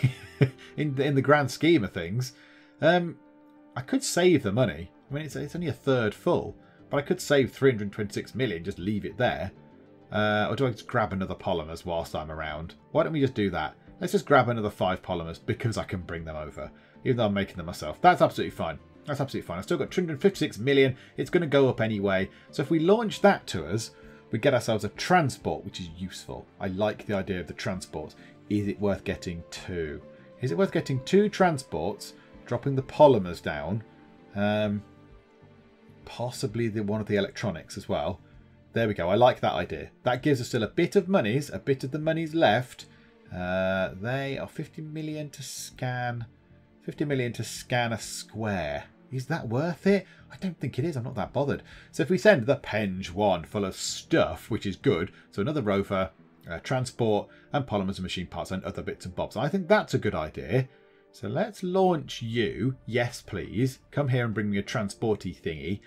in the grand scheme of things. I could save the money. I mean, it's only a third full, but I could save 326 million. Just leave it there. Or do I just grab another polymers whilst I'm around? Why don't we just do that? Let's just grab another 5 polymers because I can bring them over, even though I'm making them myself. That's absolutely fine. That's absolutely fine. I've still got 256 million. It's going to go up anyway. So if we launch that to us, we get ourselves a transport, which is useful. I like the idea of the transport. Is it worth getting 2? Is it worth getting 2 transports, dropping the polymers down? Possibly one of the electronics as well. There we go. I like that idea. That gives us still a bit of monies. A bit of the money's left. They are 50 million to scan. 50 million to scan a square. Is that worth it? I don't think it is. I'm not that bothered. So if we send the Penge 1 full of stuff, which is good, so another rover, transport, and polymers and machine parts and other bits and bobs, I think that's a good idea. So let's launch you. Yes, please. Come here and bring me a transporty thingy.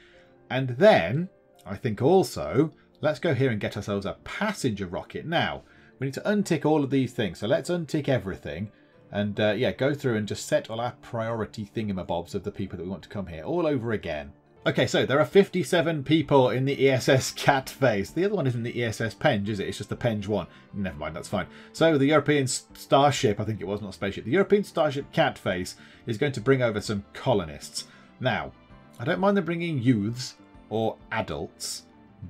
And then, I think also, let's go here and get ourselves a passenger rocket. Now, we need to untick all of these things. So let's untick everything. And yeah, go through and just set all our priority thingamabobs of the people that we want to come here all over again. Okay, so there are 57 people in the ESS Catface. The other one isn't the ESS Penge, is it? It's just the Penge 1. Never mind, that's fine. So the European Starship, I think it was, not spaceship. The European Starship Catface is going to bring over some colonists. Now, I don't mind them bringing youths or adults.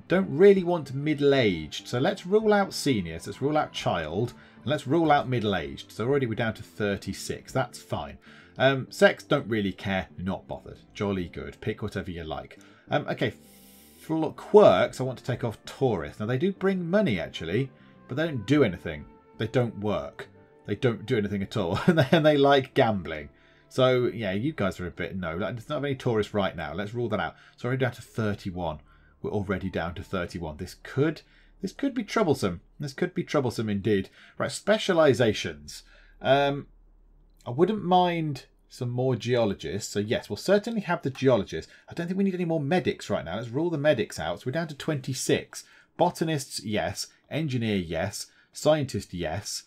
Don't really want middle-aged. So let's rule out seniors. Let's rule out child. And let's rule out middle-aged. So already we're down to 36. That's fine. Sex, don't really care. Not bothered. Jolly good. Pick whatever you like. Okay. For quirks, I want to take off tourists. Now, they do bring money, actually. But they don't do anything. They don't work. They don't do anything at all. And they like gambling. So, yeah, you guys are a bit... No, there's not any tourists right now. Let's rule that out. So we're down to 31. We're already down to 31. This could be troublesome. This could be troublesome indeed. Right, specializations. I wouldn't mind some more geologists. So yes, we'll certainly have the geologists. I don't think we need any more medics right now. Let's rule the medics out. So we're down to 26. Botanists, yes. Engineer, yes. Scientist, yes.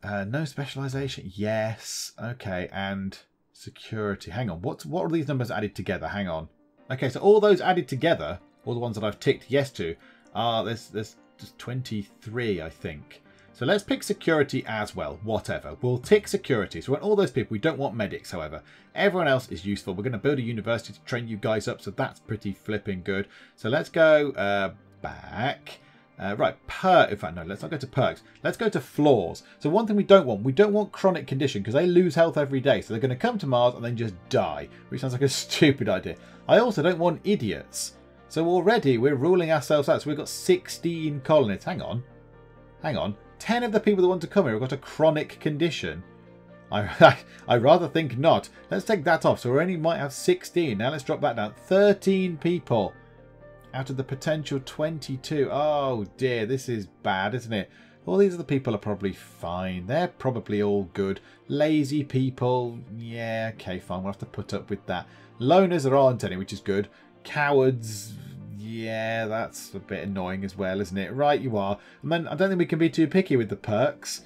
No specialization, yes. Okay, and security. Hang on, what are these numbers added together? Hang on. Okay, so all those added together, all the ones that I've ticked yes to, are there's 23, I think. So let's pick security as well. Whatever. We'll tick security. So we want all those people. We don't want medics, however. Everyone else is useful. We're going to build a university to train you guys up, so that's pretty flipping good. So let's go back. Right, in fact, no, let's not go to perks. Let's go to flaws. So one thing we don't want chronic condition, because they lose health every day. So they're going to come to Mars and then just die, which sounds like a stupid idea. I also don't want idiots. So already we're ruling ourselves out. So we've got 16 colonists. Hang on. 10 of the people that want to come here have got a chronic condition. I rather think not. Let's take that off. So we only might have 16. Now let's drop that down. 13 people. Out of the potential 22. Oh dear, this is bad, isn't it? All these other people are probably fine. They're probably all good. Lazy people. Yeah, okay, fine. We'll have to put up with that. Loners there aren't any, which is good. Cowards. Yeah, that's a bit annoying as well, isn't it? Right, you are. And then I don't think we can be too picky with the perks.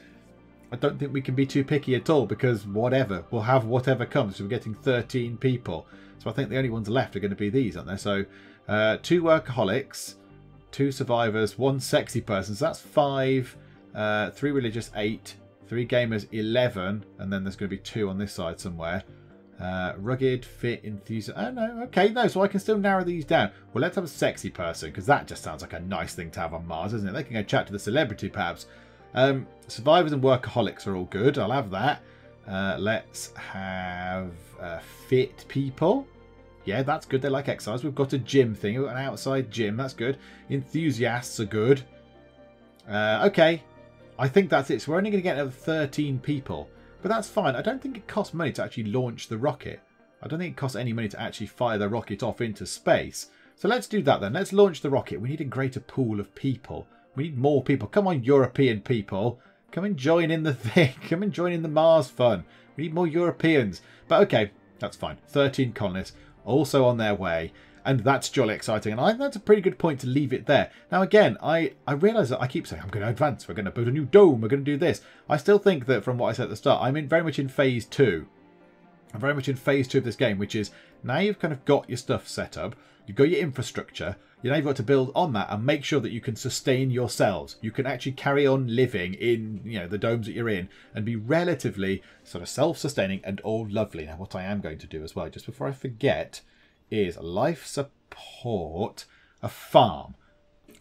I don't think we can be too picky at all because whatever. We'll have whatever comes. So we're getting 13 people. So I think the only ones left are going to be these, aren't there? So 2 workaholics, 2 survivors, 1 sexy person. So that's 5, 3 religious, 8, 3 gamers, 11, and then there's going to be 2 on this side somewhere. Rugged, fit, enthusiast. Oh no, okay, no. So I can still narrow these down. Well, let's have a sexy person because that just sounds like a nice thing to have on Mars, isn't it? They can go chat to the celebrity, perhaps. Survivors and workaholics are all good. I'll have that. Let's have fit people. Yeah, that's good. They like exercise. We've got a gym thing. We've got an outside gym. That's good. Enthusiasts are good. Okay. I think that's it. So we're only going to get another 13 people. But that's fine. I don't think it costs money to actually launch the rocket. I don't think it costs any money to actually fire the rocket off into space. So let's do that then. Let's launch the rocket. We need a greater pool of people. We need more people. Come on, European people. Come and join in the thing. Come and join in the Mars fun. We need more Europeans. But okay, that's fine. 13 colonists. Also on their way, and that's jolly exciting, and I think that's a pretty good point to leave it there. Now again, I realise that I keep saying I'm going to advance, we're going to build a new dome, we're going to do this. I still think that from what I said at the start, I'm very much in phase 2. I'm very much in phase 2 of this game, which is now you've kind of got your stuff set up, you've got your infrastructure, now you've got to build on that and make sure that you can sustain yourselves. You can actually carry on living in, the domes that you're in and be relatively sort of self-sustaining and all lovely. Now, what I am going to do as well, just before I forget, is life support a farm.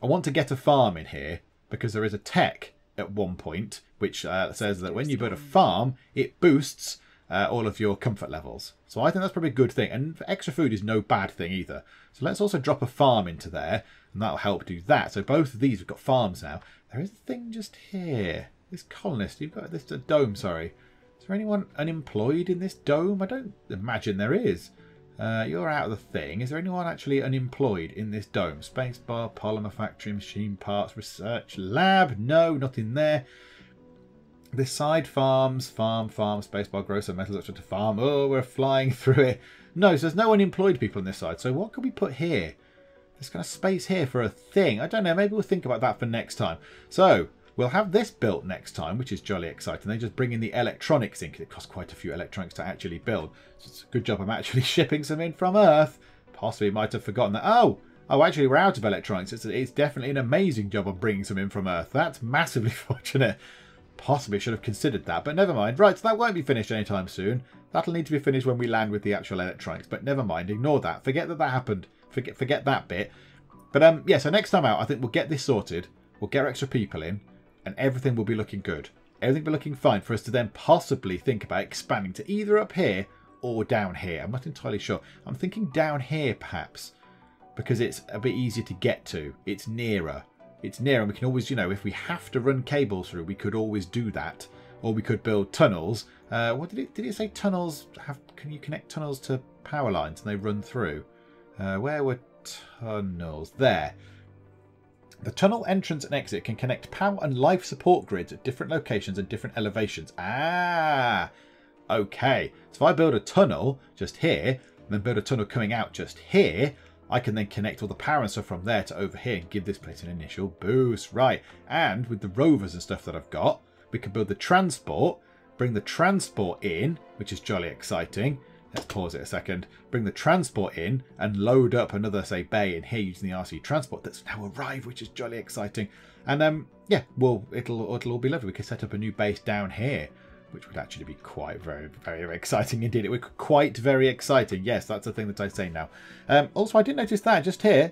I want to get a farm in here because there is a tech at one point which says that when you build a farm, it boosts all of your comfort levels. So I think that's probably a good thing. And extra food is no bad thing either. So let's also drop a farm into there, and that'll help do that. So both of these, we've got farms now. There is a thing just here. This colonist, you've got this dome, sorry. Is there anyone unemployed in this dome? I don't imagine there is. You're out of the thing. Is there anyone actually unemployed in this dome? Spacebar, polymer factory, machine parts, research lab. No, nothing there. This side, farms, farm, spacebar, grow some metals, extra to farm. Oh, we're flying through it. No, so there's no unemployed people on this side. So what could we put here? There's kind of space here for a thing. I don't know. Maybe we'll think about that for next time. So we'll have this built next time, which is jolly exciting. They just bring in the electronics in because it costs quite a few electronics to actually build. So it's a good job I'm actually shipping some in from Earth. Possibly might have forgotten that. Oh, actually we're out of electronics. It's definitely an amazing job of bringing some in from Earth. That's massively fortunate. Possibly should have considered that, but never mind. Right, so that won't be finished anytime soon. That'll need to be finished when we land with the actual electronics, but never mind. Ignore that. Forget that happened. Forget that bit. But yeah, so next time out, I think we'll get this sorted. We'll get extra people in, and everything will be looking good. Everything will be looking fine for us to then possibly think about expanding to either up here or down here. I'm not entirely sure. I'm thinking down here, perhaps, because it's a bit easier to get to. It's nearer. It's near, and we can always, if we have to run cables through, we could always do that. Or we could build tunnels. What did it say? Tunnels can you connect tunnels to power lines and they run through? Where were tunnels? There. The tunnel entrance and exit can connect power and life support grids at different locations and different elevations. Ah, okay. So if I build a tunnel just here, and then build a tunnel coming out just here, I can then connect all the power and stuff from there to over here and give this place an initial boost. Right, and with the rovers and stuff that I've got, we can build the transport, bring the transport in, which is jolly exciting. Let's pause it a second. Bring the transport in and load up another, say, bay in here using the RC transport that's now arrived, which is jolly exciting. And yeah, well, it'll all be lovely. We can set up a new base down here, which would actually be quite very, very exciting indeed. It would be quite very exciting. Yes, that's the thing that I say now. Also, I did notice that just here,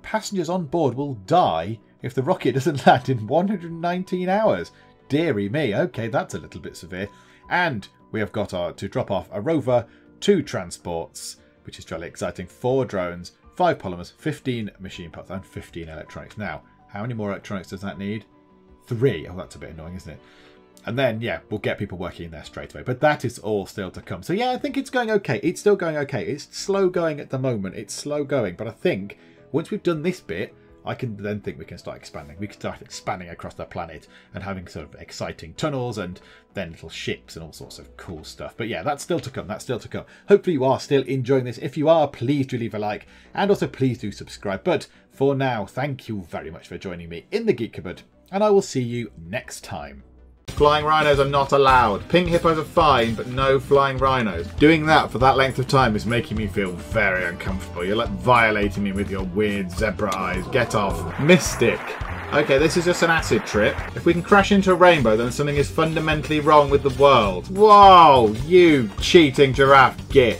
passengers on board will die if the rocket doesn't land in 119 hours. Deary me. Okay, that's a little bit severe. And we have got to drop off a rover, 2 transports, which is jolly exciting, 4 drones, 5 polymers, 15 machine parts, and 15 electronics. Now, how many more electronics does that need? 3. Oh, that's a bit annoying, isn't it? And then, yeah, we'll get people working in there straight away. But that is all still to come. So, yeah, I think it's going okay. It's still going okay. It's slow going at the moment. It's slow going. But I think once we've done this bit, I can then think we can start expanding. We can start expanding across the planet and having sort of exciting tunnels and then little ships and all sorts of cool stuff. But yeah, that's still to come. That's still to come. Hopefully you are still enjoying this. If you are, please do leave a like and also please do subscribe. But for now, thank you very much for joining me in the Geek Cupboard and I will see you next time. Flying rhinos are not allowed. Pink hippos are fine, but no flying rhinos. Doing that for that length of time is making me feel very uncomfortable. You're like violating me with your weird zebra eyes. Get off. Mystic. Okay, this is just an acid trip. If we can crash into a rainbow, then something is fundamentally wrong with the world. Whoa, you cheating giraffe git.